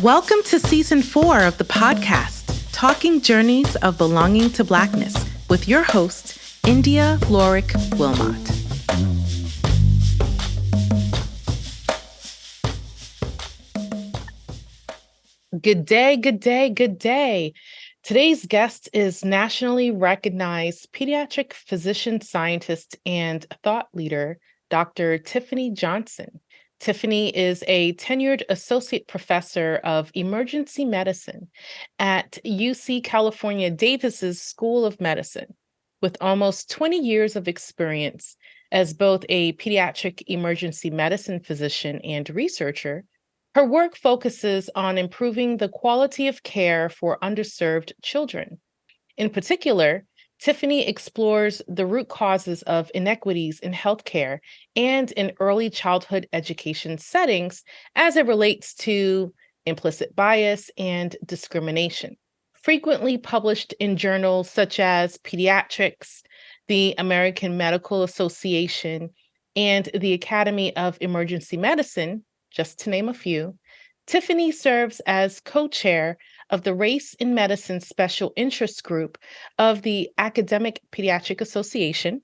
Welcome to Season 4 of the podcast, Talking Journeys of Belonging to Blackness, with your host, Yndia Lorik Wilmot. Good day, good day, good day. Today's guest is nationally recognized pediatric physician scientist and thought leader, Dr. Tiffani Johnson. Tiffani is a tenured associate professor of emergency medicine at UC California Davis's School of Medicine, with almost 20 years of experience as both a pediatric emergency medicine physician and researcher. Her work focuses on improving the quality of care for underserved children. In particular, Tiffani explores the root causes of inequities in healthcare and in early childhood education settings as it relates to implicit bias and discrimination. Frequently published in journals such as Pediatrics, the American Medical Association, and the Academy of Emergency Medicine, just to name a few, Tiffani serves as co-chair of the Race in Medicine Special Interest Group of the Academic Pediatric Association,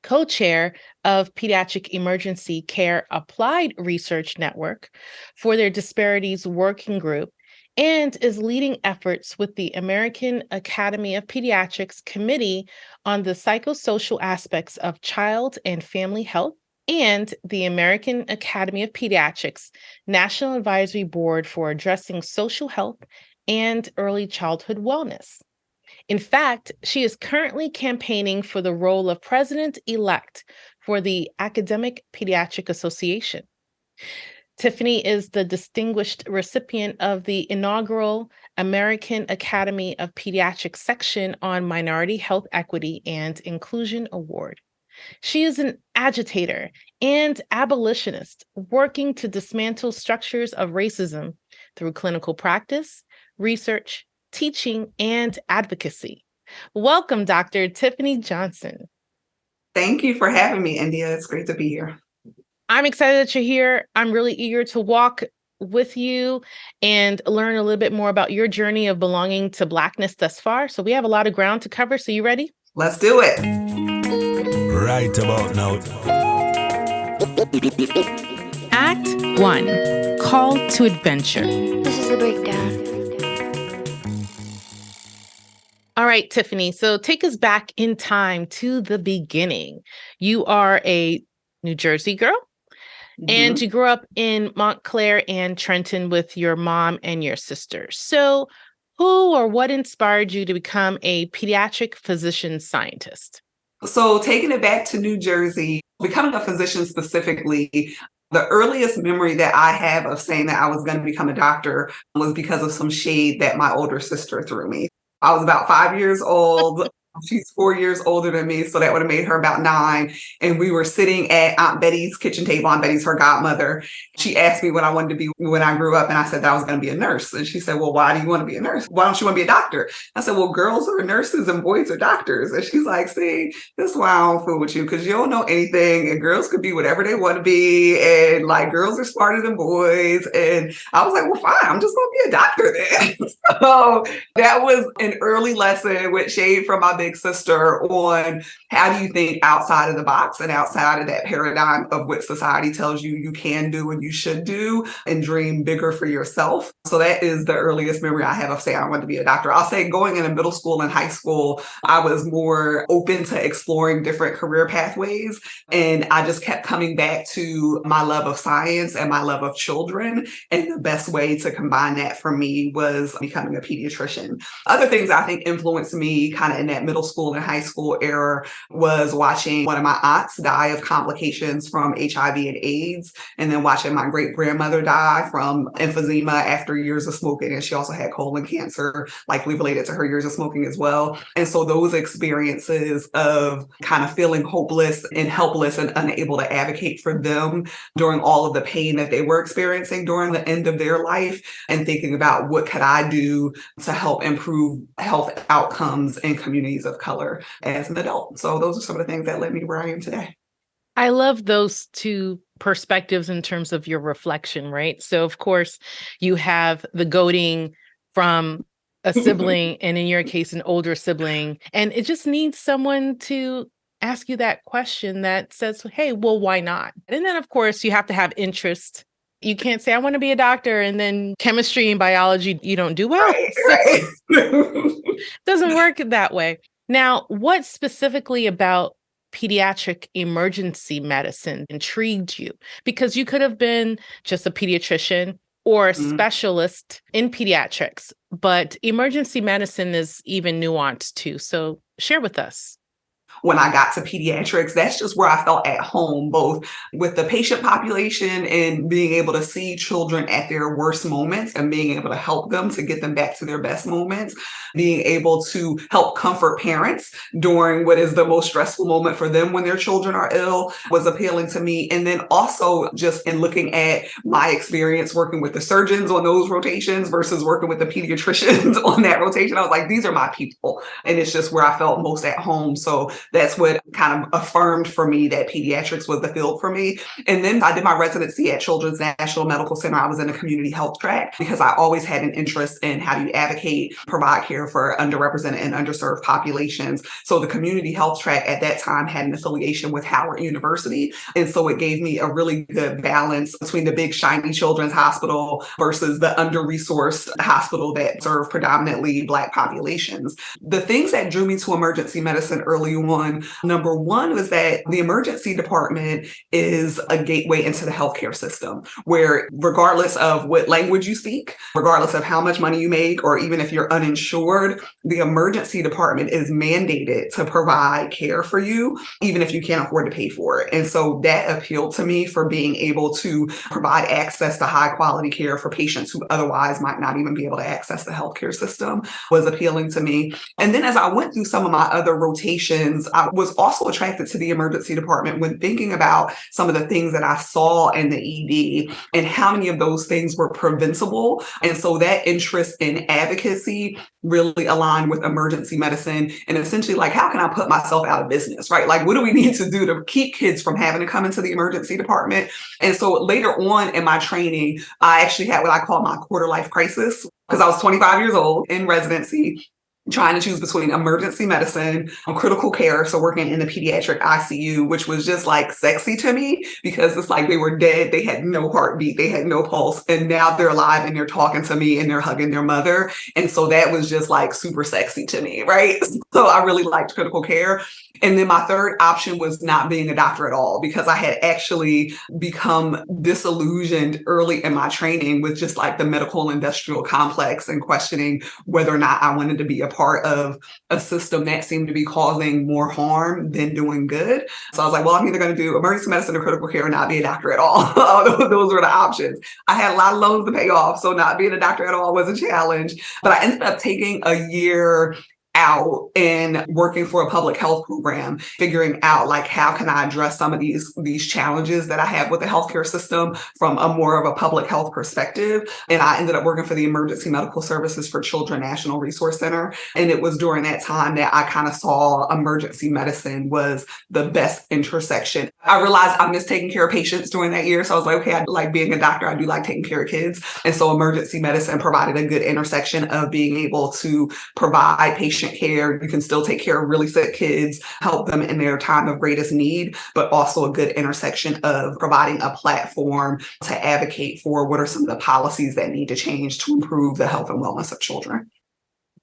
co-chair of Pediatric Emergency Care Applied Research Network for their Disparities Working Group, and is leading efforts with the American Academy of Pediatrics Committee on the Psychosocial Aspects of Child and Family Health, and the American Academy of Pediatrics National Advisory Board for Addressing Social Health and Early Childhood Wellness. In fact, she is currently campaigning for the role of president-elect for the Academic Pediatric Association. Tiffani is the distinguished recipient of the inaugural American Academy of Pediatrics section on Minority Health Equity and Inclusion Award. She is an agitator and abolitionist working to dismantle structures of racism through clinical practice, research, teaching, and advocacy. Welcome, Dr. Tiffani Johnson. Thank you for having me, Yndia. It's great to be here. I'm excited that you're here. I'm really eager to walk with you and learn a little bit more about your journey of belonging to Blackness thus far. So we have a lot of ground to cover. So you ready? Let's do it. Right about now. Act 1, Call to Adventure. This is the breakdown. All right, Tiffani, so take us back in time to the beginning. You are a New Jersey girl, and you grew up in Montclair and Trenton with your mom and your sister. So who or what inspired you to become a pediatric physician scientist? So taking it back to New Jersey, becoming a physician specifically, the earliest memory that I have of saying that I was going to become a doctor was because of some shade that my older sister threw me. I was about 5 years old. She's 4 years older than me, so that would have made her about 9. And we were sitting at Aunt Betty's kitchen table. Aunt Betty's her godmother. She asked me what I wanted to be when I grew up, and I said that I was going to be a nurse. And she said, well, why do you want to be a nurse? Why don't you want to be a doctor? I said, well, girls are nurses and boys are doctors. And she's like, see, this is why I don't fool with you, because you don't know anything, and girls could be whatever they want to be, and like girls are smarter than boys. And I was like, well, fine, I'm just going to be a doctor then. So that was an early lesson with shade from my big sister on how do you think outside of the box and outside of that paradigm of what society tells you you can do and you should do, and dream bigger for yourself. So that is the earliest memory I have of saying I wanted to be a doctor. I'll say going into middle school and high school, I was more open to exploring different career pathways. And I just kept coming back to my love of science and my love of children. And the best way to combine that for me was becoming a pediatrician. Other things I think influenced me kind of in that middle school and high school era was watching one of my aunts die of complications from HIV and AIDS, and then watching my great grandmother die from emphysema after years of smoking. And she also had colon cancer, likely related to her years of smoking as well. And so those experiences of kind of feeling hopeless and helpless and unable to advocate for them during all of the pain that they were experiencing during the end of their life, and thinking about what could I do to help improve health outcomes in communities of color as an adult. So those are some of the things that led me where I am today. I love those two perspectives in terms of your reflection, right? So of course you have the goading from a sibling, and in your case, an older sibling, and it just needs someone to ask you that question that says, hey, well, why not? And then of course you have to have interest. You can't say, I want to be a doctor, and then chemistry and biology, you don't do well. Right, So right. it doesn't work that way. Now, what specifically about pediatric emergency medicine intrigued you? Because you could have been just a pediatrician or a Mhm. specialist in pediatrics, but emergency medicine is even nuanced too. So share with us. When I got to pediatrics, that's just where I felt at home, both with the patient population and being able to see children at their worst moments and being able to help them to get them back to their best moments, being able to help comfort parents during what is the most stressful moment for them when their children are ill was appealing to me. And then also just in looking at my experience working with the surgeons on those rotations versus working with the pediatricians on that rotation, I was like, these are my people. And it's just where I felt most at home. So that's what kind of affirmed for me that pediatrics was the field for me. And then I did my residency at Children's National Medical Center. I was in the community health track because I always had an interest in how do you advocate, provide care for underrepresented and underserved populations. So the community health track at that time had an affiliation with Howard University. And so it gave me a really good balance between the big shiny children's hospital versus the under-resourced hospital that served predominantly Black populations. The things that drew me to emergency medicine early on, number one was that the emergency department is a gateway into the healthcare system, where regardless of what language you speak, regardless of how much money you make, or even if you're uninsured, the emergency department is mandated to provide care for you, even if you can't afford to pay for it. And so that appealed to me for being able to provide access to high quality care for patients who otherwise might not even be able to access the healthcare system was appealing to me. And then as I went through some of my other rotations, I was also attracted to the emergency department when thinking about some of the things that I saw in the ED and how many of those things were preventable. And so that interest in advocacy really aligned with emergency medicine and essentially like, how can I put myself out of business, right? Like, what do we need to do to keep kids from having to come into the emergency department? And so later on in my training, I actually had what I call my quarter life crisis because I was 25 years old in residency, trying to choose between emergency medicine and critical care. So working in the pediatric ICU, which was just like sexy to me because it's like they were dead. They had no heartbeat. They had no pulse. And now they're alive and they're talking to me and they're hugging their mother. And so that was just like super sexy to me, right? So I really liked critical care. And then my third option was not being a doctor at all because I had actually become disillusioned early in my training with just like the medical industrial complex and questioning whether or not I wanted to be a part of a system that seemed to be causing more harm than doing good. So I was like, well, I'm either going to do emergency medicine or critical care or not be a doctor at all. Those were the options. I had a lot of loans to pay off, so not being a doctor at all was a challenge. But I ended up taking a year out and working for a public health program, figuring out like how can I address some of these challenges that I have with the healthcare system from a more of a public health perspective. And I ended up working for the Emergency Medical Services for Children National Resource Center. And it was during that time that I kind of saw emergency medicine was the best intersection. I realized I missed taking care of patients during that year. So I was like, okay, I like being a doctor. I do like taking care of kids. And so emergency medicine provided a good intersection of being able to provide patient care. You can still take care of really sick kids, help them in their time of greatest need, but also a good intersection of providing a platform to advocate for what are some of the policies that need to change to improve the health and wellness of children.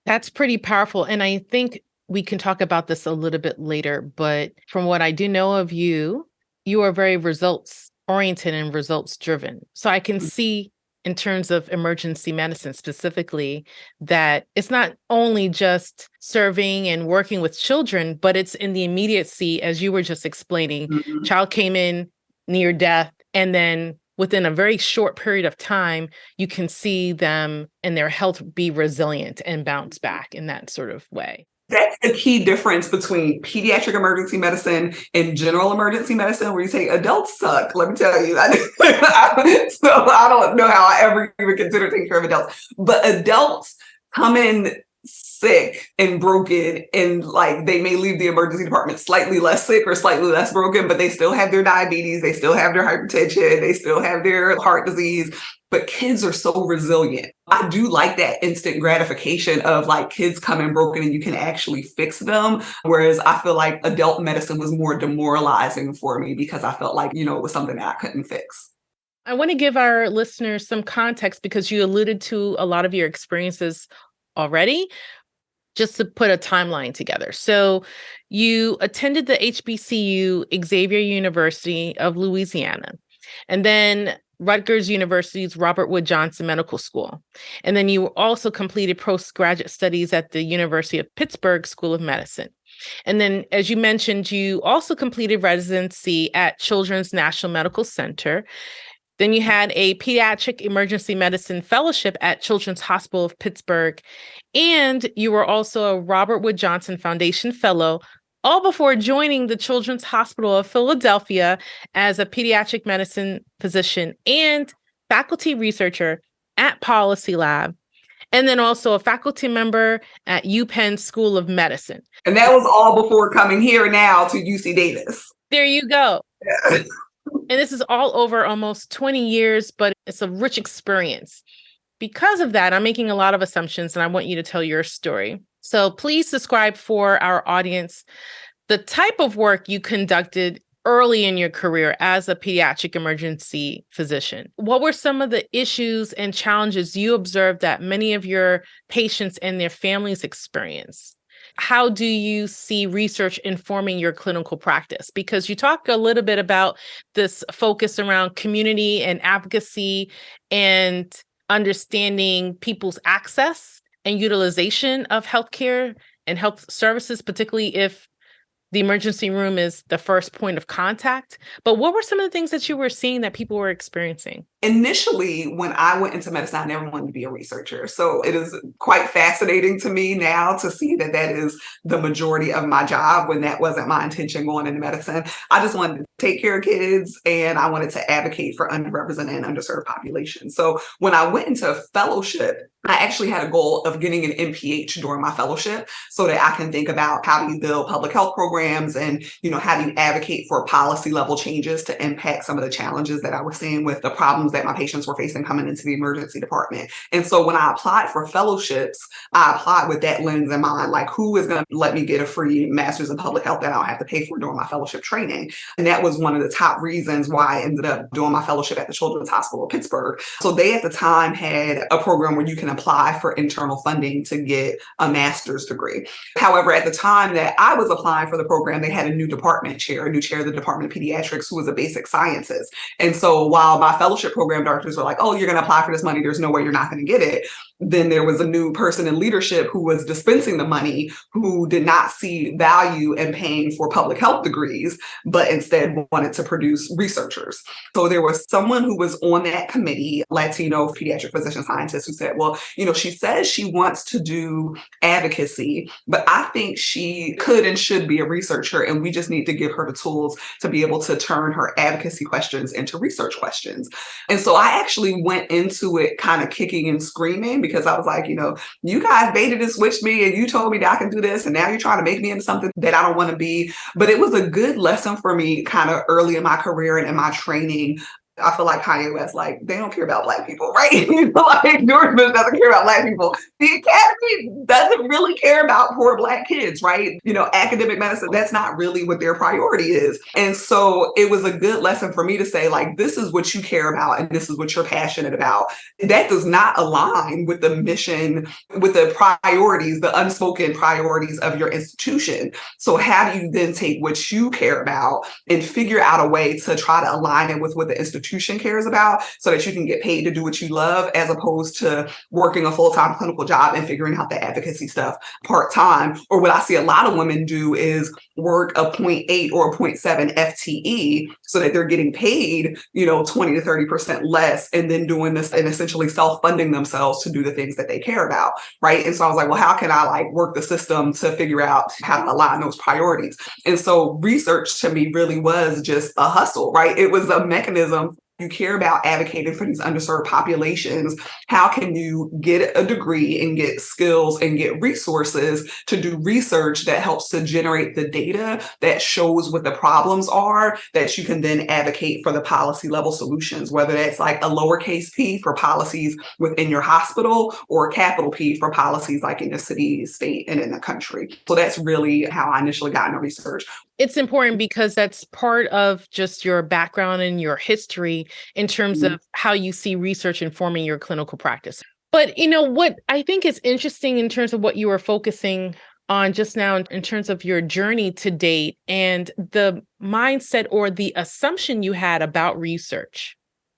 That's pretty powerful. And I think we can talk about this a little bit later, but from what I do know of you, you are very results oriented and results driven. So I can see in terms of emergency medicine specifically, that it's not only just serving and working with children, but it's in the immediacy, as you were just explaining. Mm-hmm. Child came in near death, and then within a very short period of time, you can see them and their health be resilient and bounce back in that sort of way. That's the key difference between pediatric emergency medicine and general emergency medicine, where you say adults suck. Let me tell you. So I don't know how I ever even consider taking care of adults. But adults come in sick and broken, and like they may leave the emergency department slightly less sick or slightly less broken, but they still have their diabetes, they still have their hypertension, they still have their heart disease. But kids are so resilient. I do like that instant gratification of like kids come in broken and you can actually fix them. Whereas I feel like adult medicine was more demoralizing for me because I felt like, it was something that I couldn't fix. I want to give our listeners some context because you alluded to a lot of your experiences already, just to put a timeline together. So you attended the HBCU Xavier University of Louisiana, and then Rutgers University's Robert Wood Johnson Medical School. And then you also completed postgraduate studies at the University of Pittsburgh School of Medicine. And then, as you mentioned, you also completed residency at Children's National Medical Center. Then you had a pediatric emergency medicine fellowship at Children's Hospital of Pittsburgh. And you were also a Robert Wood Johnson Foundation Fellow, all before joining the Children's Hospital of Philadelphia as a pediatric medicine physician and faculty researcher at Policy Lab, and then also a faculty member at UPenn School of Medicine. And that was all before coming here now to UC Davis. There you go. Yeah. And this is all over almost 20 years, but it's a rich experience. Because of that, I'm making a lot of assumptions, and I want you to tell your story. So please describe for our audience the type of work you conducted early in your career as a pediatric emergency physician. What were some of the issues and challenges you observed that many of your patients and their families experience? How do you see research informing your clinical practice? Because you talk a little bit about this focus around community and advocacy and understanding people's access and utilization of healthcare and health services, particularly if the emergency room is the first point of contact. But what were some of the things that you were seeing that people were experiencing? Initially, when I went into medicine, I never wanted to be a researcher. So it is quite fascinating to me now to see that that is the majority of my job when that wasn't my intention going into medicine. I just wanted to take care of kids and I wanted to advocate for underrepresented and underserved populations. So when I went into a fellowship, I actually had a goal of getting an MPH during my fellowship so that I can think about how do you build public health programs and, how do you advocate for policy level changes to impact some of the challenges that I was seeing with the problems that my patients were facing coming into the emergency department. And so when I applied for fellowships, I applied with that lens in mind, like who is going to let me get a free master's in public health that I don't have to pay for during my fellowship training. And that was one of the top reasons why I ended up doing my fellowship at the Children's Hospital of Pittsburgh. So they at the time had a program where you can apply for internal funding to get a master's degree. However, at the time that I was applying for the program, they had a new department chair, a new chair of the Department of Pediatrics, who was a basic scientist. And so while my fellowship program directors were like, oh, you're going to apply for this money, there's no way you're not going to get it. Then there was a new person in leadership who was dispensing the money, who did not see value in paying for public health degrees, but instead wanted to produce researchers. So there was someone who was on that committee, Latino pediatric physician scientist, who said, well, she says she wants to do advocacy, but I think she could and should be a researcher, and we just need to give her the tools to be able to turn her advocacy questions into research questions. And so I actually went into it kind of kicking and screaming because I was like, you guys baited and switched me and you told me that I can do this and now you're trying to make me into something that I don't want to be. But it was a good lesson for me kind of early in my career and in my training. I feel like Kanye West, they don't care about Black people, right? George Bush doesn't care about Black people. The Academy doesn't really care about poor Black kids, right? Academic medicine, that's not really what their priority is. And so it was a good lesson for me to say, this is what you care about and this is what you're passionate about. That does not align with the mission, with the priorities, the unspoken priorities of your institution. So how do you then take what you care about and figure out a way to try to align it with what the institution cares about so that you can get paid to do what you love, as opposed to working a full-time clinical job and figuring out the advocacy stuff part-time. Or what I see a lot of women do is work a 0.8 or a 0.7 FTE so that they're getting paid, 20 to 30% less, and then doing this and essentially self-funding themselves to do the things that they care about, right? And so I was like, well, how can I work the system to figure out how to align those priorities? And so research to me really was just a hustle, right? It was a mechanism you care about advocating for these underserved populations, how can you get a degree and get skills and get resources to do research that helps to generate the data that shows what the problems are, that you can then advocate for the policy level solutions, whether that's like a lowercase p for policies within your hospital or a capital P for policies like in the city, state, and in the country. So that's really how I initially got into research. It's important because that's part of just your background and your history in terms of how you see research informing your clinical practice. But, what I think is interesting in terms of what you were focusing on just now in terms of your journey to date and the mindset or the assumption you had about research.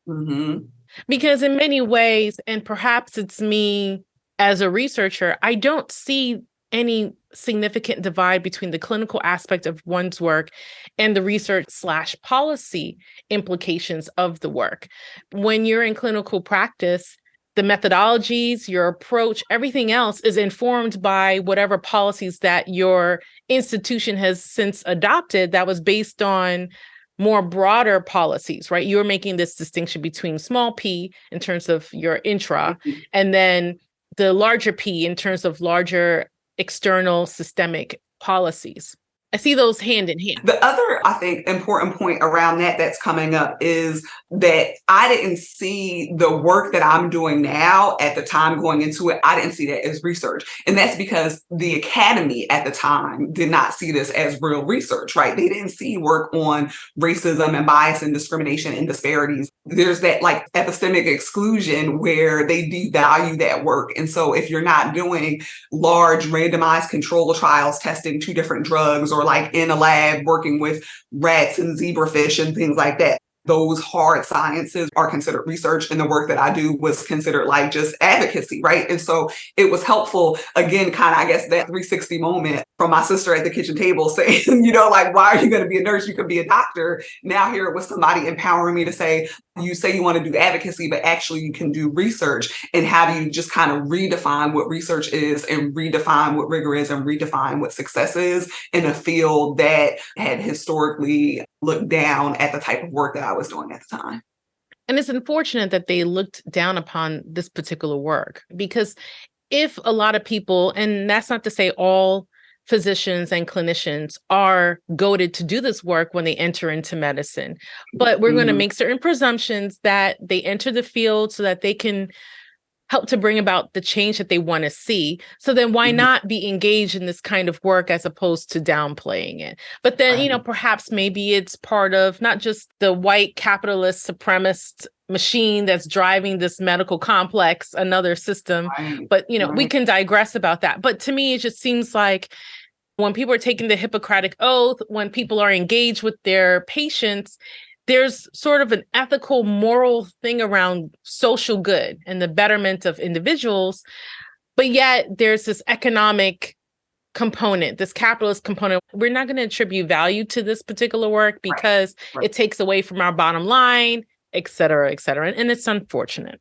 Mm-hmm. Because in many ways, and perhaps it's me as a researcher, I don't see any significant divide between the clinical aspect of one's work and the research/policy implications of the work. When you're in clinical practice, the methodologies, your approach, everything else is informed by whatever policies that your institution has since adopted that was based on more broader policies, right? You're making this distinction between small p in terms of your intra, and then the larger P in terms of larger external systemic policies. I see those hand in hand. The other, I think, important point around that's coming up is that I didn't see the work that I'm doing now at the time going into it. I didn't see that as research. And that's because the academy at the time did not see this as real research, right? They didn't see work on racism and bias and discrimination and disparities. There's that like epistemic exclusion where they devalue that work. And so if you're not doing large randomized control trials testing two different drugs, or like in a lab working with rats and zebrafish and things like that, those hard sciences are considered research, and the work that I do was considered like just advocacy, right? And so it was helpful, again, kind of, I guess, that 360 moment from my sister at the kitchen table saying, like, why are you going to be a nurse? You could be a doctor. Now here it was somebody empowering me to say, you say you want to do advocacy, but actually you can do research. And how do you just kind of redefine what research is and redefine what rigor is and redefine what success is in a field that had historically looked down at the type of work that I was doing at the time. And it's unfortunate that they looked down upon this particular work, because if a lot of people, and that's not to say all physicians and clinicians are goaded to do this work when they enter into medicine, but we're going to make certain presumptions that they enter the field so that they can help to bring about the change that they want to see. So then why not be engaged in this kind of work as opposed to downplaying it? But then, perhaps maybe it's part of not just the white capitalist supremacist machine that's driving this medical complex, another system, but, we can digress about that. But to me, it just seems like when people are taking the Hippocratic Oath, when people are engaged with their patients, there's sort of an ethical, moral thing around social good and the betterment of individuals. But yet there's this economic component, this capitalist component. We're not going to attribute value to this particular work because it takes away from our bottom line, et cetera, et cetera. And it's unfortunate.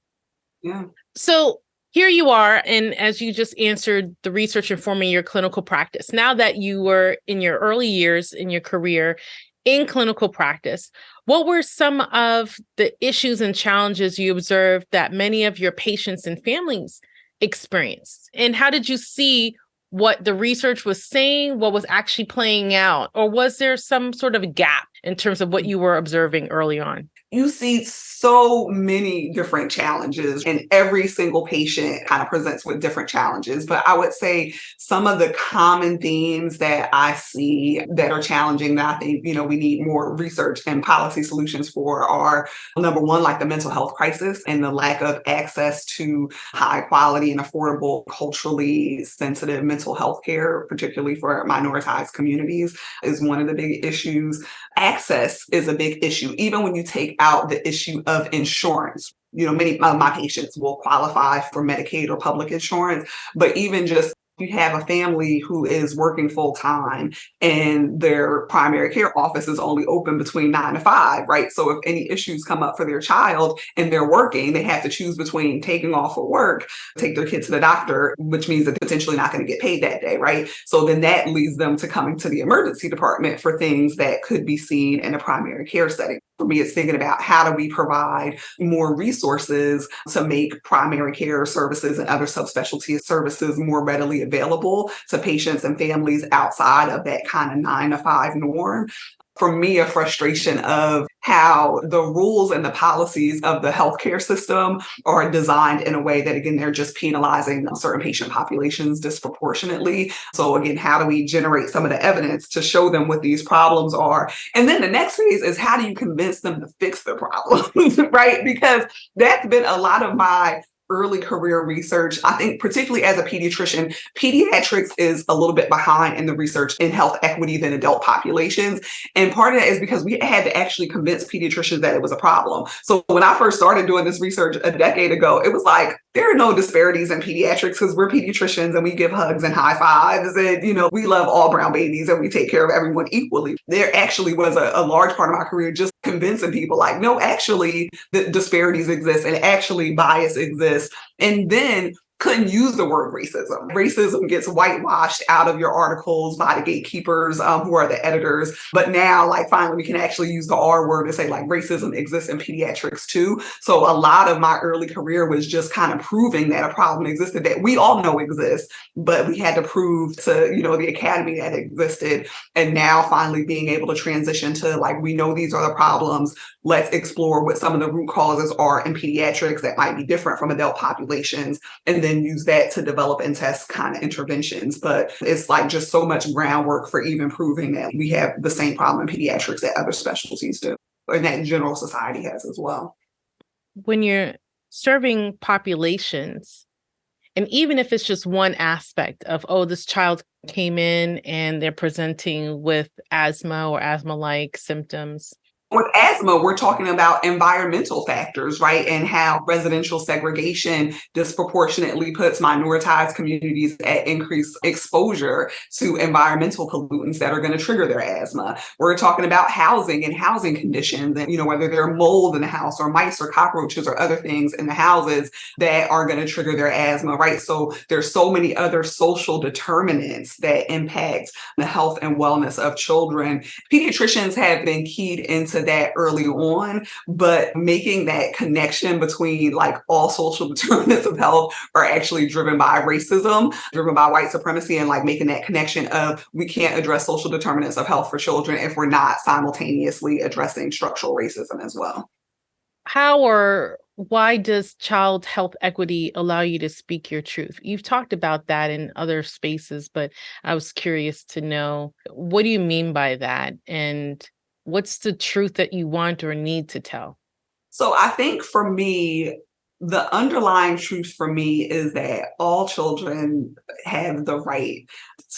Yeah. So here you are, and as you just answered, the research informing your clinical practice. Now that you were in your early years in your career in clinical practice, what were some of the issues and challenges you observed that many of your patients and families experienced? And how did you see what the research was saying, what was actually playing out? Or was there some sort of gap in terms of what you were observing early on? You see so many different challenges, and every single patient kind of presents with different challenges. But I would say some of the common themes that I see that are challenging that I think, we need more research and policy solutions for are, number one, like the mental health crisis and the lack of access to high quality and affordable, culturally sensitive mental health care, particularly for minoritized communities, is one of the big issues. Access is a big issue, even when you take out the issue of insurance. Many of my patients will qualify for Medicaid or public insurance, but even just You have a family who is working full time and their primary care office is only open between 9 to 5, right? So if any issues come up for their child and they're working, they have to choose between taking off for work, take their kid to the doctor, which means that they're potentially not going to get paid that day, right? So then that leads them to coming to the emergency department for things that could be seen in a primary care setting. For me, it's thinking about how do we provide more resources to make primary care services and other subspecialty services more readily available to patients and families outside of that kind of 9 to 5 norm. For me, a frustration of how the rules and the policies of the healthcare system are designed in a way that, again, they're just penalizing certain patient populations disproportionately. So again, how do we generate some of the evidence to show them what these problems are? And then the next phase is how do you convince them to fix the problems, right? Because that's been a lot of my early career research. I think particularly as a pediatrician, pediatrics is a little bit behind in the research in health equity than adult populations. And part of that is because we had to actually convince pediatricians that it was a problem. So when I first started doing this research a decade ago, it was like, there are no disparities in pediatrics because we're pediatricians and we give hugs and high fives and, we love all brown babies and we take care of everyone equally. There actually was a large part of my career just convincing people like, no, actually the disparities exist and actually bias exists. And then couldn't use the word racism. Racism gets whitewashed out of your articles by the gatekeepers who are the editors. But now, like, finally, we can actually use the R word and say, like, racism exists in pediatrics too. So a lot of my early career was just kind of proving that a problem existed that we all know exists, but we had to prove to, the academy that it existed. And now finally being able to transition to, like, we know these are the problems. Let's explore what some of the root causes are in pediatrics that might be different from adult populations. And then use that to develop and test kind of interventions. But it's like just so much groundwork for even proving that we have the same problem in pediatrics that other specialties do, and that general society has as well. When you're serving populations, and even if it's just one aspect of, this child came in and they're presenting with asthma or asthma-like symptoms. With asthma, we're talking about environmental factors, right? And how residential segregation disproportionately puts minoritized communities at increased exposure to environmental pollutants that are going to trigger their asthma. We're talking about housing and housing conditions and, whether there are mold in the house or mice or cockroaches or other things in the houses that are going to trigger their asthma, right? So there's so many other social determinants that impact the health and wellness of children. Pediatricians have been keyed into that early on, but making that connection between like all social determinants of health are actually driven by racism, driven by white supremacy, and like making that connection of we can't address social determinants of health for children if we're not simultaneously addressing structural racism as well. How or why does child health equity allow you to speak your truth? You've talked about that in other spaces, but I was curious to know, what do you mean by that? And what's the truth that you want or need to tell? So I think for me, the underlying truth for me is that all children have the right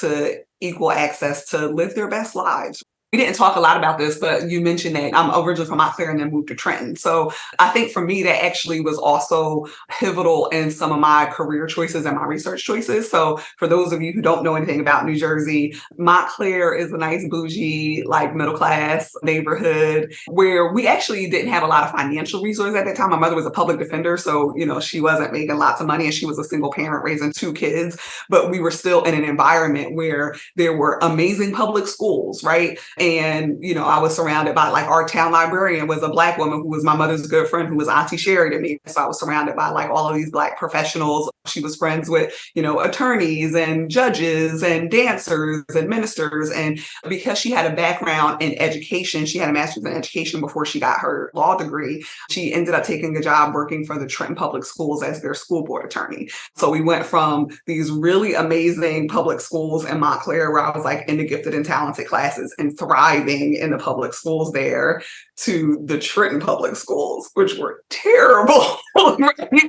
to equal access to live their best lives. We didn't talk a lot about this, but you mentioned that I'm originally from Montclair and then moved to Trenton. So I think for me, that actually was also pivotal in some of my career choices and my research choices. So for those of you who don't know anything about New Jersey, Montclair is a nice bougie, like middle class neighborhood where we actually didn't have a lot of financial resources at that time. My mother was a public defender, so she wasn't making lots of money and she was a single parent raising 2 kids, but we were still in an environment where there were amazing public schools, right? And, I was surrounded by, like, our town librarian was a Black woman who was my mother's good friend, who was Auntie Sherry to me. So I was surrounded by, like, all of these Black professionals. She was friends with, attorneys and judges and dancers and ministers. And because she had a background in education, she had a master's in education before she got her law degree, she ended up taking a job working for the Trenton Public Schools as their school board attorney. So we went from these really amazing public schools in Montclair, where I was like in the gifted and talented classes and thriving in the public schools there, to the Trenton public schools, which were terrible.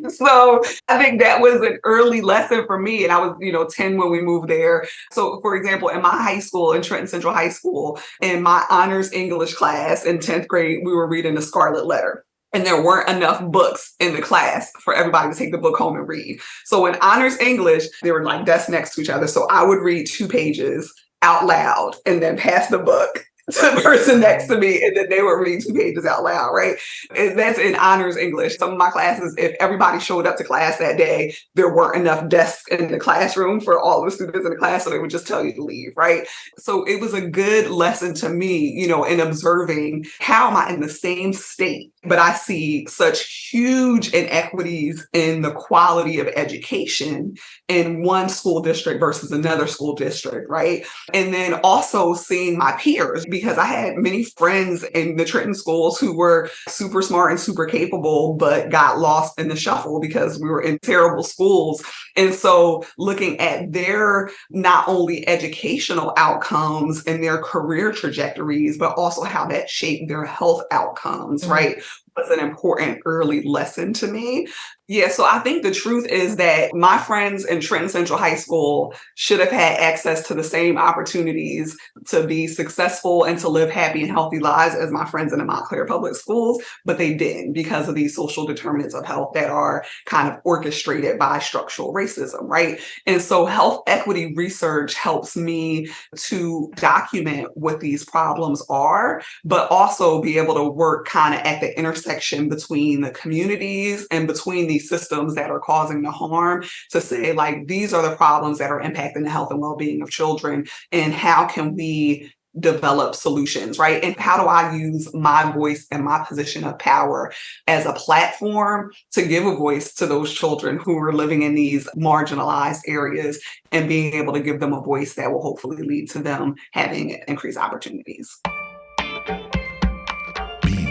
So I think that was an early lesson for me. And I was, 10 when we moved there. So for example, in my high school, in Trenton Central High School, in my honors English class in 10th grade, we were reading The Scarlet Letter. and there weren't enough books in the class for everybody to take the book home and read. So in honors English, they were like desks next to each other. So I would read 2 pages out loud and then pass the book to the person next to me, and then they would read 2 pages out loud, right? And that's in honors English. Some of my classes, if everybody showed up to class that day, there weren't enough desks in the classroom for all the students in the class, so they would just tell you to leave, right? So it was a good lesson to me, in observing how am I in the same state, but I see such huge inequities in the quality of education in one school district versus another school district, right? And then also seeing my peers, because I had many friends in the Trenton schools who were super smart and super capable, but got lost in the shuffle because we were in terrible schools. And so looking at their not only educational outcomes and their career trajectories, but also how that shaped their health outcomes, right, was an important early lesson to me. Yeah, so I think the truth is that my friends in Trenton Central High School should have had access to the same opportunities to be successful and to live happy and healthy lives as my friends in the Montclair Public Schools, but they didn't because of these social determinants of health that are kind of orchestrated by structural racism, right? And so health equity research helps me to document what these problems are, but also be able to work kind of at the intersection between the communities and between these systems that are causing the harm to say, like, these are the problems that are impacting the health and well-being of children, and how can we develop solutions, right? And how do I use my voice and my position of power as a platform to give a voice to those children who are living in these marginalized areas, and being able to give them a voice that will hopefully lead to them having increased opportunities. Be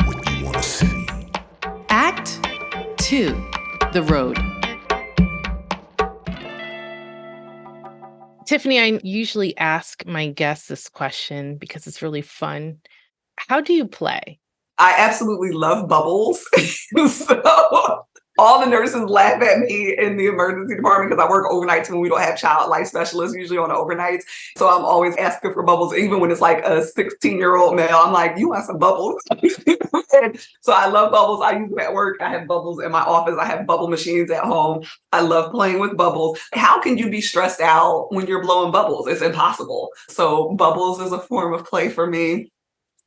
what you want to see. Act 2. The road. Tiffani, I usually ask my guests this question because it's really fun. How do you play? I absolutely love bubbles. So all the nurses laugh at me in the emergency department because I work overnights when we don't have child life specialists, usually on the overnights. So I'm always asking for bubbles, even when it's like a 16-year-old male. I'm like, you want some bubbles? So I love bubbles. I use them at work. I have bubbles in my office. I have bubble machines at home. I love playing with bubbles. How can you be stressed out when you're blowing bubbles? It's impossible. So bubbles is a form of play for me.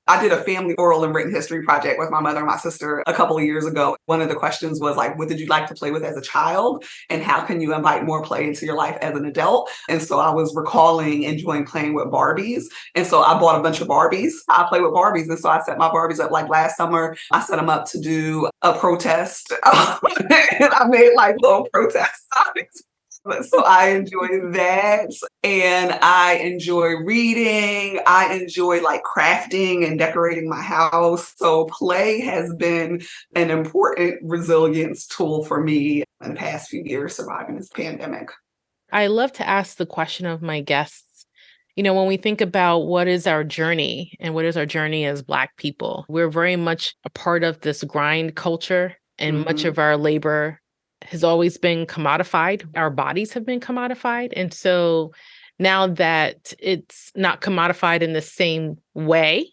I did a family oral and written history project with my mother and my sister a couple of years ago. One of the questions was like, what did you like to play with as a child? And how can you invite more play into your life as an adult? And so I was recalling enjoying playing with Barbies. And so I bought a bunch of Barbies. I play with Barbies. And so I set my Barbies up like last summer. I set them up to do a protest. And I made like little protest signs. So I enjoy that, and I enjoy reading. I enjoy like crafting and decorating my house. So play has been an important resilience tool for me in the past few years surviving this pandemic. I love to ask the question of my guests. When we think about what is our journey and what is our journey as Black people, we're very much a part of this grind culture, and much of our labor has always been commodified. Our bodies have been commodified. And so now that it's not commodified in the same way,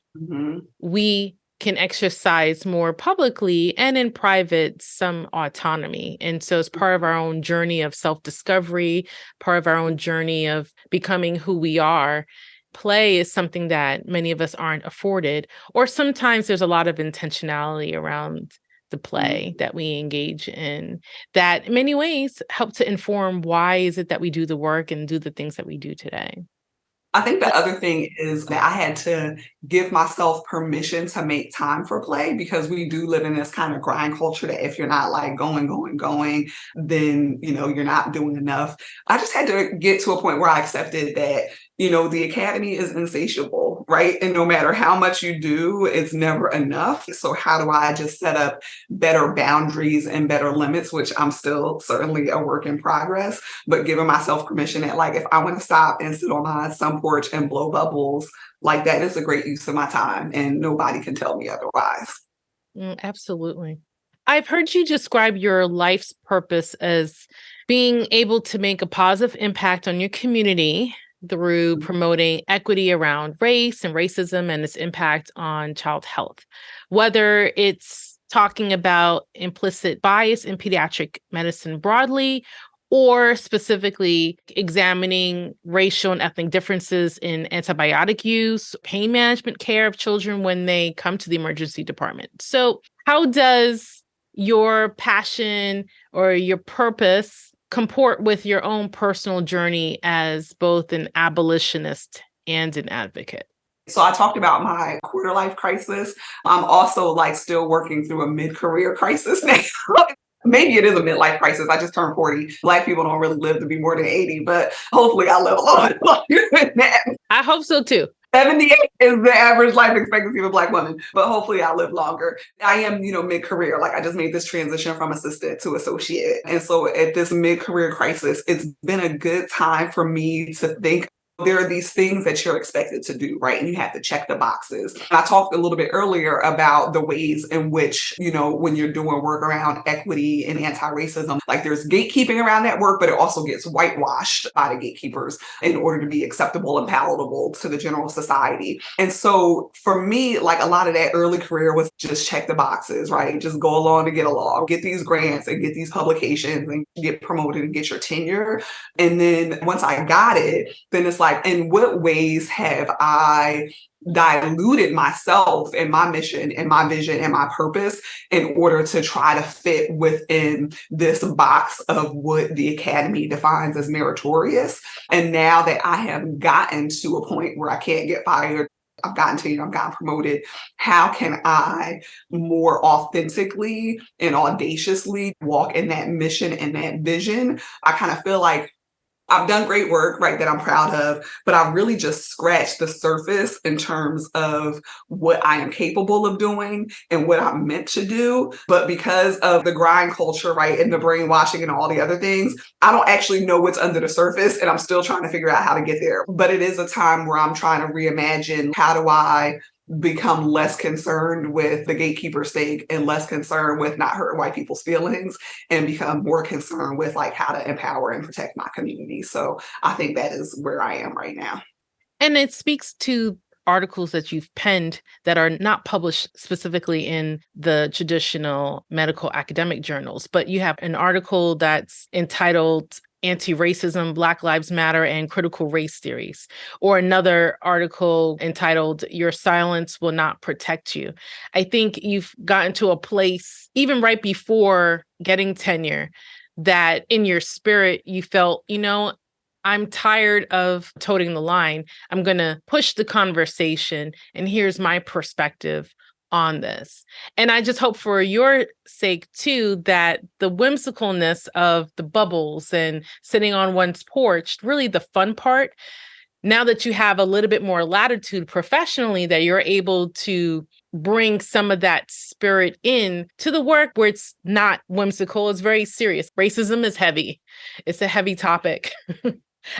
we can exercise more publicly and in private some autonomy. And so it's part of our own journey of self-discovery, part of our own journey of becoming who we are. Play is something that many of us aren't afforded, or sometimes there's a lot of intentionality around the play that we engage in that in many ways help to inform why is it that we do the work and do the things that we do today. I think the other thing is that I had to give myself permission to make time for play, because we do live in this kind of grind culture that if you're not like going, then, you're not doing enough. I just had to get to a point where I accepted that, the academy is insatiable, right? And no matter how much you do, it's never enough. So how do I just set up better boundaries and better limits, which I'm still certainly a work in progress, but giving myself permission that like, if I want to stop and sit on my sun porch and blow bubbles, like that is a great use of my time, and nobody can tell me otherwise. Absolutely. I've heard you describe your life's purpose as being able to make a positive impact on your community through promoting equity around race and racism and its impact on child health, whether it's talking about implicit bias in pediatric medicine broadly, or specifically examining racial and ethnic differences in antibiotic use, pain management care of children when they come to the emergency department. So how does your passion or your purpose comport with your own personal journey as both an abolitionist and an advocate? So I talked about my quarter life crisis. I'm also still working through a mid-career crisis now. Maybe it is a midlife crisis. I just turned 40. Black people don't really live to be more than 80, but hopefully I live a little bit longer than that. I hope so too. 78 is the average life expectancy of a Black woman, but hopefully I live longer. I am, mid-career. I just made this transition from assistant to associate. And so at this mid-career crisis, it's been a good time for me to think there are these things that you're expected to do, right? And you have to check the boxes. I talked a little bit earlier about the ways in which, when you're doing work around equity and anti-racism, there's gatekeeping around that work, but it also gets whitewashed by the gatekeepers in order to be acceptable and palatable to the general society. And so for me, a lot of that early career was just check the boxes, right? Just go along to get along, get these grants and get these publications and get promoted and get your tenure. And then once I got it, then it's in what ways have I diluted myself and my mission and my vision and my purpose in order to try to fit within this box of what the Academy defines as meritorious? And now that I have gotten to a point where I can't get fired, I've gotten tenure, I've gotten promoted, how can I more authentically and audaciously walk in that mission and that vision? I kind of feel like I've done great work, right, that I'm proud of, but I've really just scratched the surface in terms of what I am capable of doing and what I'm meant to do. But because of the grind culture, right, and the brainwashing and all the other things, I don't actually know what's under the surface, and I'm still trying to figure out how to get there. But it is a time where I'm trying to reimagine, how do I become less concerned with the gatekeeper stake and less concerned with not hurting white people's feelings, and become more concerned with how to empower and protect my community. So I think that is where I am right now. And it speaks to articles that you've penned that are not published specifically in the traditional medical academic journals, but you have an article that's entitled Anti-Racism, Black Lives Matter, and Critical Race Theories, or another article entitled Your Silence Will Not Protect You. I think you've gotten to a place, even right before getting tenure, that in your spirit, you felt, I'm tired of toting the line. I'm going to push the conversation, and here's my perspective on this. And I just hope for your sake too, that the whimsicalness of the bubbles and sitting on one's porch, really the fun part, now that you have a little bit more latitude professionally, that you're able to bring some of that spirit in to the work where it's not whimsical, it's very serious. Racism is heavy. It's a heavy topic.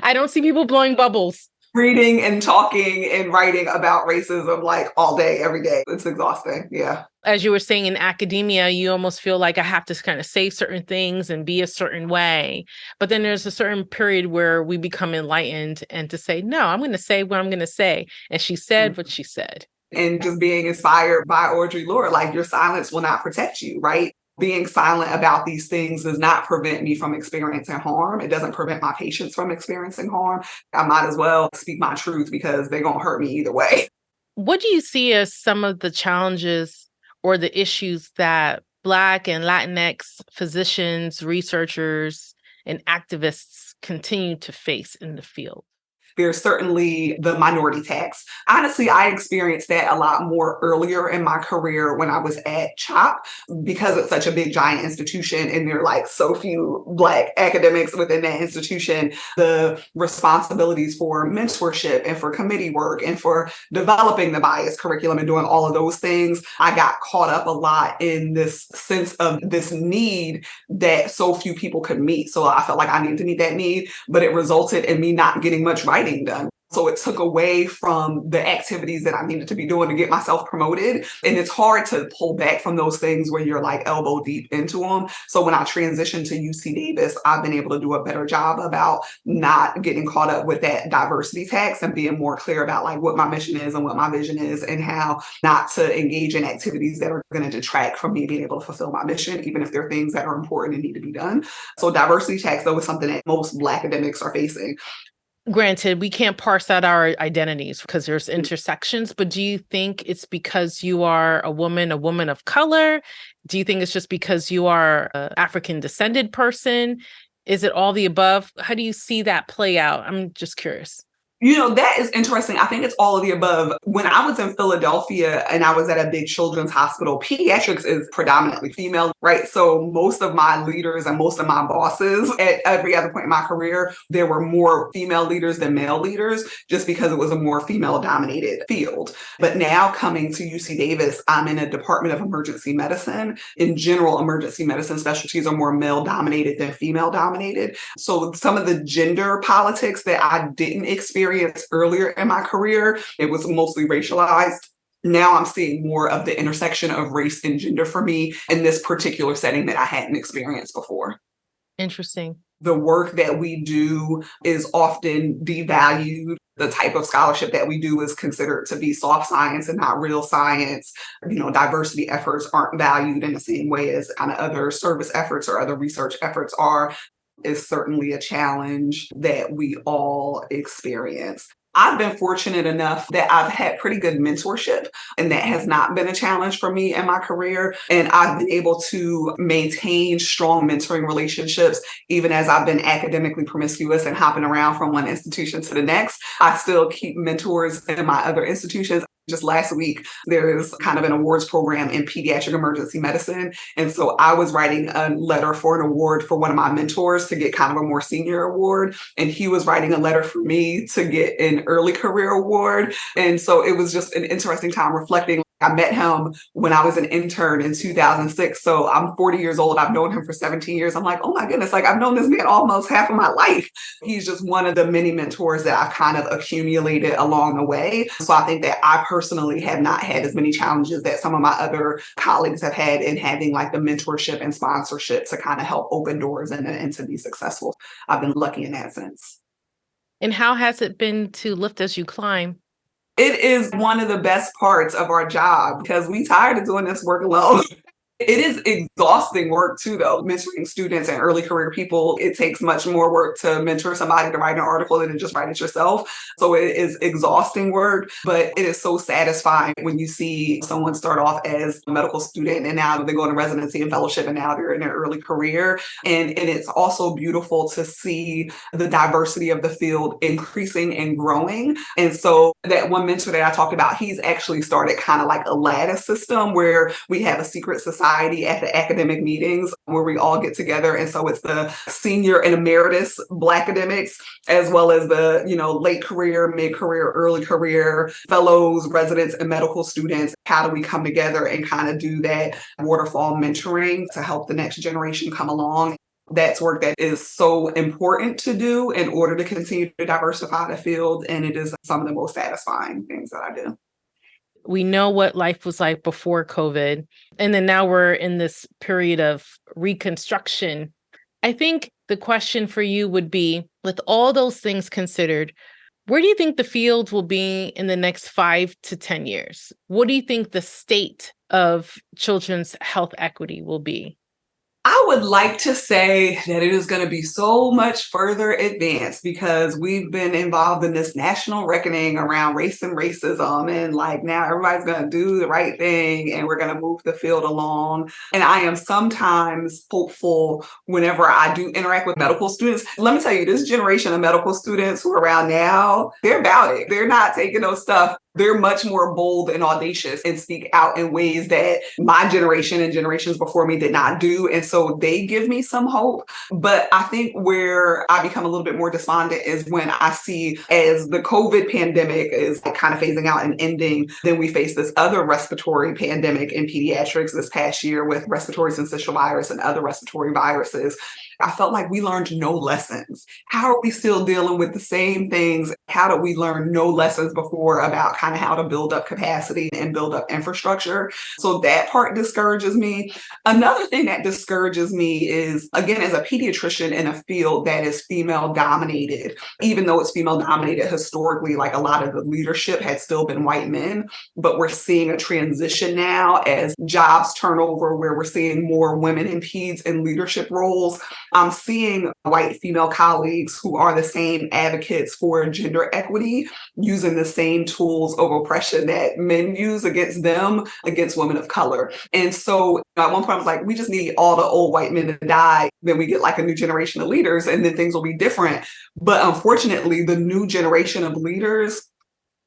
I don't see people blowing bubbles. Reading and talking and writing about racism all day, every day. It's exhausting. Yeah. As you were saying, in academia, you almost feel like I have to kind of say certain things and be a certain way. But then there's a certain period where we become enlightened and to say, no, I'm going to say what I'm going to say. And she said what she said. And just being inspired by Audre Lorde, your silence will not protect you, right? Being silent about these things does not prevent me from experiencing harm. It doesn't prevent my patients from experiencing harm. I might as well speak my truth because they're going to hurt me either way. What do you see as some of the challenges or the issues that Black and Latinx physicians, researchers, and activists continue to face in the field? There's certainly the minority tax. Honestly, I experienced that a lot more earlier in my career when I was at CHOP, because it's such a big, giant institution and there are so few Black academics within that institution. The responsibilities for mentorship and for committee work and for developing the bias curriculum and doing all of those things, I got caught up a lot in this sense of this need that so few people could meet. So I felt like I needed to meet that need, but it resulted in me not getting much writing done. So it took away from the activities that I needed to be doing to get myself promoted. And it's hard to pull back from those things where you're like elbow deep into them. So when I transitioned to UC Davis, I've been able to do a better job about not getting caught up with that diversity tax and being more clear about like what my mission is and what my vision is and how not to engage in activities that are going to detract from me being able to fulfill my mission, even if they're things that are important and need to be done. So diversity tax, though, is something that most Black academics are facing. Granted, we can't parse out our identities because there's intersections, but do you think it's because you are a woman of color? Do you think it's just because you are an African descended person? Is it all the above? How do you see that play out? I'm just curious. That is interesting. I think it's all of the above. When I was in Philadelphia and I was at a big children's hospital, pediatrics is predominantly female, right? So most of my leaders and most of my bosses at every other point in my career, there were more female leaders than male leaders just because it was a more female dominated field. But now coming to UC Davis, I'm in a department of emergency medicine. In general, emergency medicine specialties are more male dominated than female dominated. So some of the gender politics that I didn't experience earlier in my career, it was mostly racialized. Now I'm seeing more of the intersection of race and gender for me in this particular setting that I hadn't experienced before. Interesting. The work that we do is often devalued. The type of scholarship that we do is considered to be soft science and not real science. Diversity efforts aren't valued in the same way as kind of other service efforts or other research efforts are. Is certainly a challenge that we all experience. I've been fortunate enough that I've had pretty good mentorship, and that has not been a challenge for me in my career. And I've been able to maintain strong mentoring relationships, even as I've been academically promiscuous and hopping around from one institution to the next. I still keep mentors in my other institutions. Just last week, there is kind of an awards program in pediatric emergency medicine. And so I was writing a letter for an award for one of my mentors to get kind of a more senior award. And he was writing a letter for me to get an early career award. And so it was just an interesting time reflecting. I met him when I was an intern in 2006. So I'm 40 years old. I've known him for 17 years. I'm like, oh my goodness, like I've known this man almost half of my life. He's just one of the many mentors that I've kind of accumulated along the way. So I think that I personally have not had as many challenges that some of my other colleagues have had in having like the mentorship and sponsorship to kind of help open doors and to be successful. I've been lucky in that sense. And how has it been to lift as you climb? It is one of the best parts of our job because we tired of doing this work alone. It is exhausting work too, though. Mentoring students and early career people, it takes much more work to mentor somebody to write an article than to just write it yourself. So it is exhausting work, but it is so satisfying when you see someone start off as a medical student and now they go into residency and fellowship and now they're in their early career. And it's also beautiful to see the diversity of the field increasing and growing. And so that one mentor that I talked about, he's actually started kind of like a ladder system where we have a secret society at the academic meetings where we all get together. And so it's the senior and emeritus Black academics, as well as the, late career, mid-career, early career, fellows, residents, and medical students. How do we come together and kind of do that waterfall mentoring to help the next generation come along? That's work that is so important to do in order to continue to diversify the field. And it is some of the most satisfying things that I do. We know what life was like before COVID. And then now we're in this period of reconstruction. I think the question for you would be, with all those things considered, where do you think the field will be in the next 5 to 10 years? What do you think the state of children's health equity will be? I would like to say that it is going to be so much further advanced because we've been involved in this national reckoning around race and racism. And like now everybody's going to do the right thing and we're going to move the field along. And I am sometimes hopeful whenever I do interact with medical students. Let me tell you, this generation of medical students who are around now, they're about it. They're not taking those stuff. They're much more bold and audacious and speak out in ways that my generation and generations before me did not do. And so they give me some hope. But I think where I become a little bit more despondent is when I see as the COVID pandemic is kind of phasing out and ending, then we face this other respiratory pandemic in pediatrics this past year with respiratory syncytial virus and other respiratory viruses. I felt like we learned no lessons. How are we still dealing with the same things? How did we learn no lessons before about kind of how to build up capacity and build up infrastructure? So that part discourages me. Another thing that discourages me is, again, as a pediatrician in a field that is female dominated, even though it's female dominated historically, like a lot of the leadership had still been white men, but we're seeing a transition now as jobs turn over where we're seeing more women in peds in leadership roles. I'm seeing white female colleagues who are the same advocates for gender equity using the same tools of oppression that men use against them, against women of color. And so at one point I was like, we just need all the old white men to die. Then we get like a new generation of leaders and then things will be different. But unfortunately, the new generation of leaders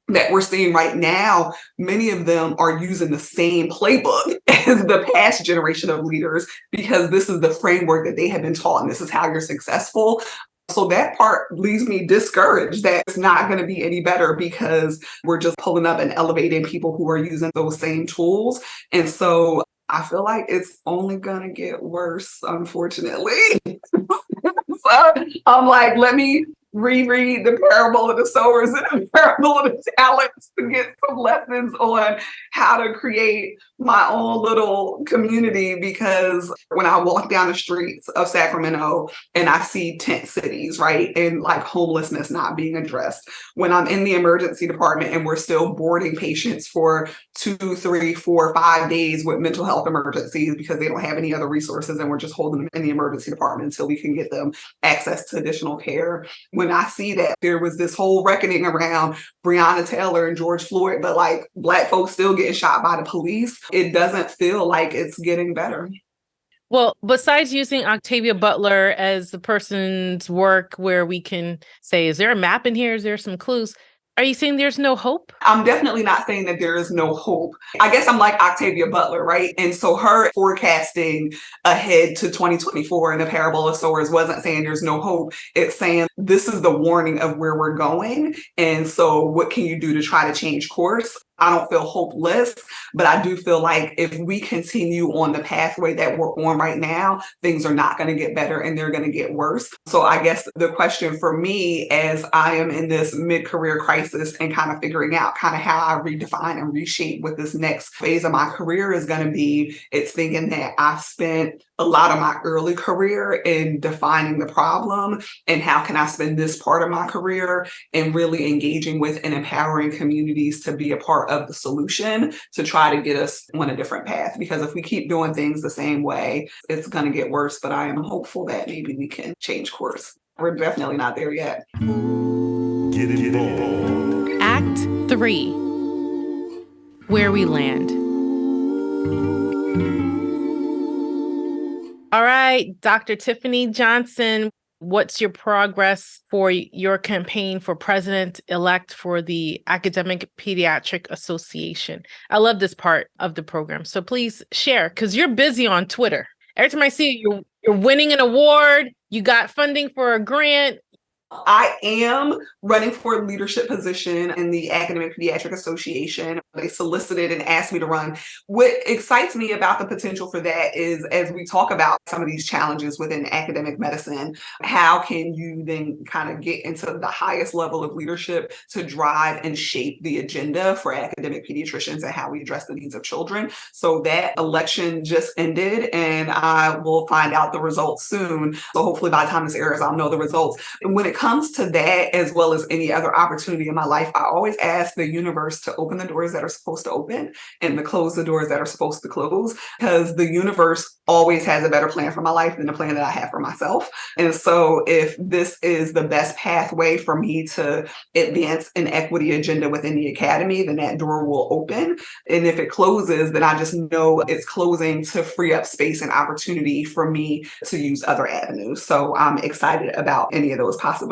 that we're seeing right now, many of them are using the same playbook as the past generation of leaders because this is the framework that they have been taught and this is how you're successful. So that part leaves me discouraged that it's not going to be any better because we're just pulling up and elevating people who are using those same tools. And so I feel like it's only going to get worse, unfortunately. So I'm like, let me reread the parable of the sowers and the parable of the talents to get some lessons on how to create my own little community. Because when I walk down the streets of Sacramento and I see tent cities, right, and like homelessness not being addressed, when I'm in the emergency department and we're still boarding patients for 2, 3, 4, 5 days with mental health emergencies because they don't have any other resources and we're just holding them in the emergency department until we can get them access to additional care. When I see that there was this whole reckoning around Breonna Taylor and George Floyd, but like Black folks still getting shot by the police, it doesn't feel like it's getting better. Well, besides using Octavia Butler as the person's work where we can say, is there a map in here? Is there some clues? Are you saying there's no hope? I'm definitely not saying that there is no hope. I guess I'm like Octavia Butler, right? And so her forecasting ahead to 2024 in the parable of sowers wasn't saying there's no hope. It's saying this is the warning of where we're going. And so what can you do to try to change course? I don't feel hopeless, but I do feel like if we continue on the pathway that we're on right now, things are not going to get better and they're going to get worse. So I guess the question for me as I am in this mid-career crisis and kind of figuring out kind of how I redefine and reshape what this next phase of my career is going to be, it's thinking that I've spent a lot of my early career in defining the problem and how can I spend this part of my career in really engaging with and empowering communities to be a part of the solution to try to get us on a different path. Because if we keep doing things the same way, it's going to get worse. But I am hopeful that maybe we can change course. We're definitely not there yet. Get involved. Act 3, where we land. All right, Dr. Tiffani Johnson, what's your progress for your campaign for president-elect for the Academic Pediatric Association? I love this part of the program. So please share, because you're busy on Twitter. Every time I see you, you're winning an award, you got funding for a grant. I am running for a leadership position in the Academic Pediatric Association. They solicited and asked me to run. What excites me about the potential for that is as we talk about some of these challenges within academic medicine, how can you then kind of get into the highest level of leadership to drive and shape the agenda for academic pediatricians and how we address the needs of children? So that election just ended and I will find out the results soon. So hopefully by the time this airs, I'll know the results. And when it comes to that, as well as any other opportunity in my life, I always ask the universe to open the doors that are supposed to open and to close the doors that are supposed to close, because the universe always has a better plan for my life than the plan that I have for myself. And so if this is the best pathway for me to advance an equity agenda within the academy, then that door will open. And if it closes, then I just know it's closing to free up space and opportunity for me to use other avenues. So I'm excited about any of those possibilities.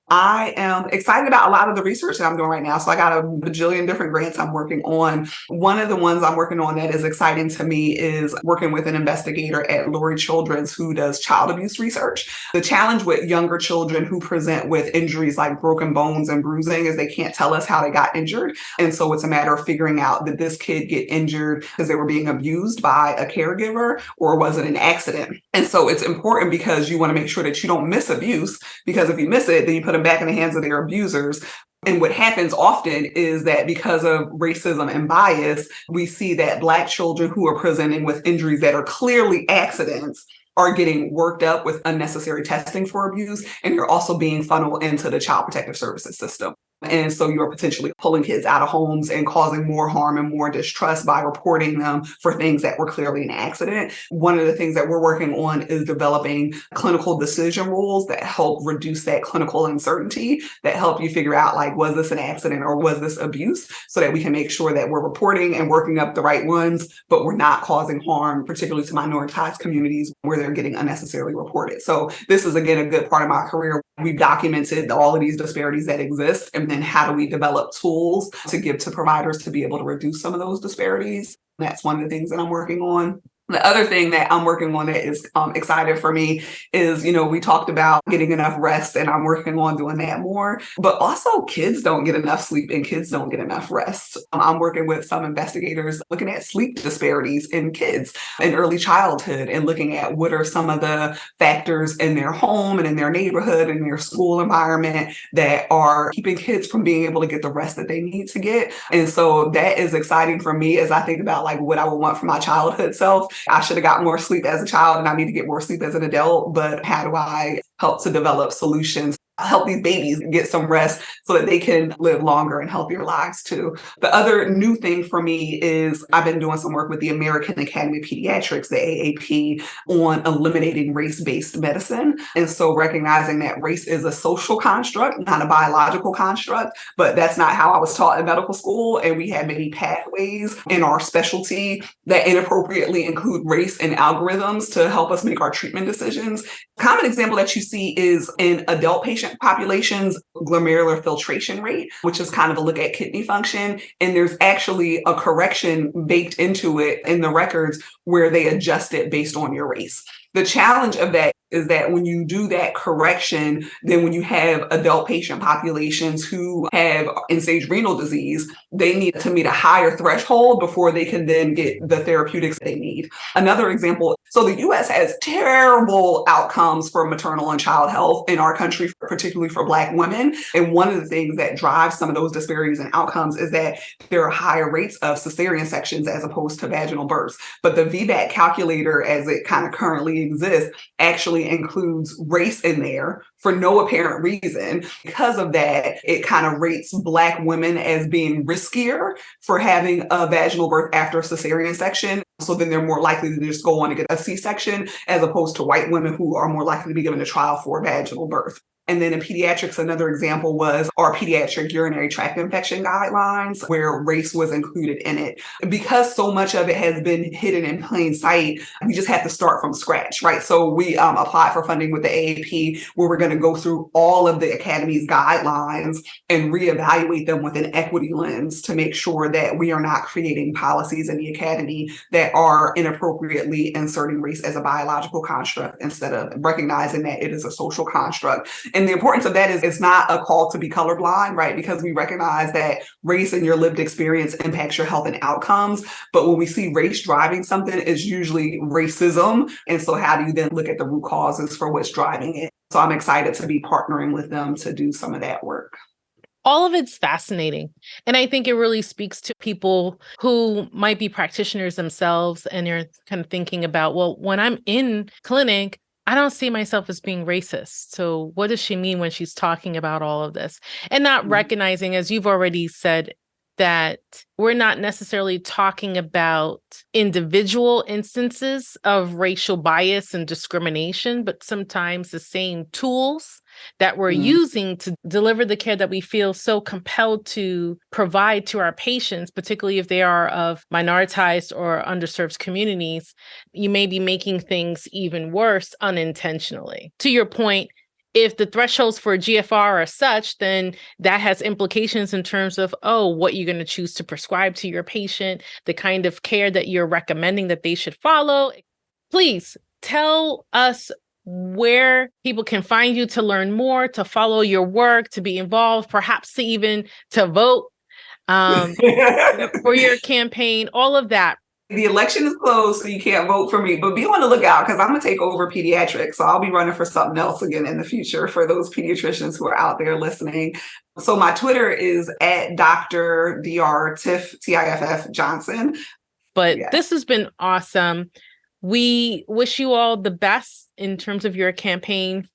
I am excited about a lot of the research that I'm doing right now. So I got a bajillion different grants I'm working on. One of the ones I'm working on that is exciting to me is working with an investigator at Lurie Children's who does child abuse research. The challenge with younger children who present with injuries like broken bones and bruising is they can't tell us how they got injured. And so it's a matter of figuring out, did this kid get injured because they were being abused by a caregiver, or was it an accident? And so it's important because you want to make sure that you don't miss abuse, because if you miss it, then you put them back in the hands of their abusers. And what happens often is that because of racism and bias, we see that Black children who are presenting with injuries that are clearly accidents are getting worked up with unnecessary testing for abuse, and you're also being funneled into the Child Protective Services system. And so you're potentially pulling kids out of homes and causing more harm and more distrust by reporting them for things that were clearly an accident. One of the things that we're working on is developing clinical decision rules that help reduce that clinical uncertainty, that help you figure out, like, was this an accident or was this abuse, so that we can make sure that we're reporting and working up the right ones, but we're not causing harm, particularly to minoritized communities where they're getting unnecessarily reported. So this is, again, a good part of my career. We've documented all of these disparities that exist, and then how do we develop tools to give to providers to be able to reduce some of those disparities? That's one of the things that I'm working on. The other thing that I'm working on that is exciting for me is, we talked about getting enough rest, and I'm working on doing that more. But also, kids don't get enough sleep and kids don't get enough rest. I'm working with some investigators looking at sleep disparities in kids in early childhood, and looking at what are some of the factors in their home and in their neighborhood and their school environment that are keeping kids from being able to get the rest that they need to get. And so that is exciting for me as I think about, like, what I would want for my childhood self. I should have got more sleep as a child, and I need to get more sleep as an adult, but how do I help to develop solutions, help these babies get some rest so that they can live longer and healthier lives too? The other new thing for me is I've been doing some work with the American Academy of Pediatrics, the AAP, on eliminating race-based medicine. And so recognizing that race is a social construct, not a biological construct, but that's not how I was taught in medical school. And we had many pathways in our specialty that inappropriately include race and algorithms to help us make our treatment decisions. A common example that you see is in adult patient populations, glomerular filtration rate, which is kind of a look at kidney function. And there's actually a correction baked into it in the records where they adjust it based on your race. The challenge of that is that when you do that correction, then when you have adult patient populations who have end-stage renal disease, they need to meet a higher threshold before they can then get the therapeutics they need. Another example, so the US has terrible outcomes for maternal and child health in our country, particularly for Black women. And one of the things that drives some of those disparities in outcomes is that there are higher rates of cesarean sections as opposed to vaginal births. But the VBAC calculator, as it kind of currently exists, actually includes race in there for no apparent reason. Because of that, it kind of rates Black women as being riskier for having a vaginal birth after a cesarean section. So then they're more likely to just go on to get a C-section, as opposed to white women who are more likely to be given a trial for a vaginal birth. And then in pediatrics, another example was our pediatric urinary tract infection guidelines, where race was included in it. Because so much of it has been hidden in plain sight, we just have to start from scratch, right? So we applied for funding with the AAP, where we're going to go through all of the Academy's guidelines and reevaluate them with an equity lens to make sure that we are not creating policies in the Academy that are inappropriately inserting race as a biological construct instead of recognizing that it is a social construct. And the importance of that is it's not a call to be colorblind, right? Because we recognize that race and your lived experience impacts your health and outcomes. But when we see race driving something, it's usually racism. And so how do you then look at the root causes for what's driving it? So I'm excited to be partnering with them to do some of that work. All of it's fascinating. And I think it really speaks to people who might be practitioners themselves, and they're kind of thinking about, well, when I'm in clinic, I don't see myself as being racist. So what does she mean when she's talking about all of this? And not recognizing, as you've already said, that we're not necessarily talking about individual instances of racial bias and discrimination, but sometimes the same tools that we're using to deliver the care that we feel so compelled to provide to our patients, particularly if they are of minoritized or underserved communities, you may be making things even worse unintentionally. To your point, if the thresholds for GFR are such, then that has implications in terms of, what you're going to choose to prescribe to your patient, the kind of care that you're recommending that they should follow. Please tell us where people can find you to learn more, to follow your work, to be involved, perhaps to even to vote for your campaign, all of that. The election is closed, so you can't vote for me, but be on the lookout because I'm going to take over pediatrics. So I'll be running for something else again in the future for those pediatricians who are out there listening. So my Twitter is at Dr. Tiff Johnson. But This has been awesome. We wish you all the best in terms of your campaign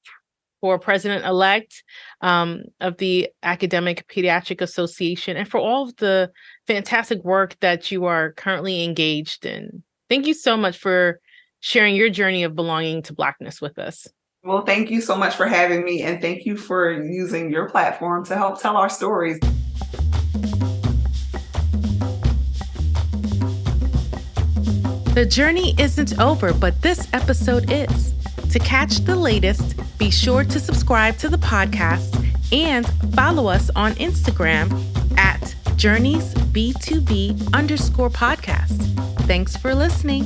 for president-elect of the Academic Pediatric Association, and for all of the fantastic work that you are currently engaged in. Thank you so much for sharing your journey of belonging to Blackness with us. Well, thank you so much for having me, and thank you for using your platform to help tell our stories. The journey isn't over, but this episode is. To catch the latest, be sure to subscribe to the podcast and follow us on Instagram at JourneysB2B_podcast. Thanks for listening.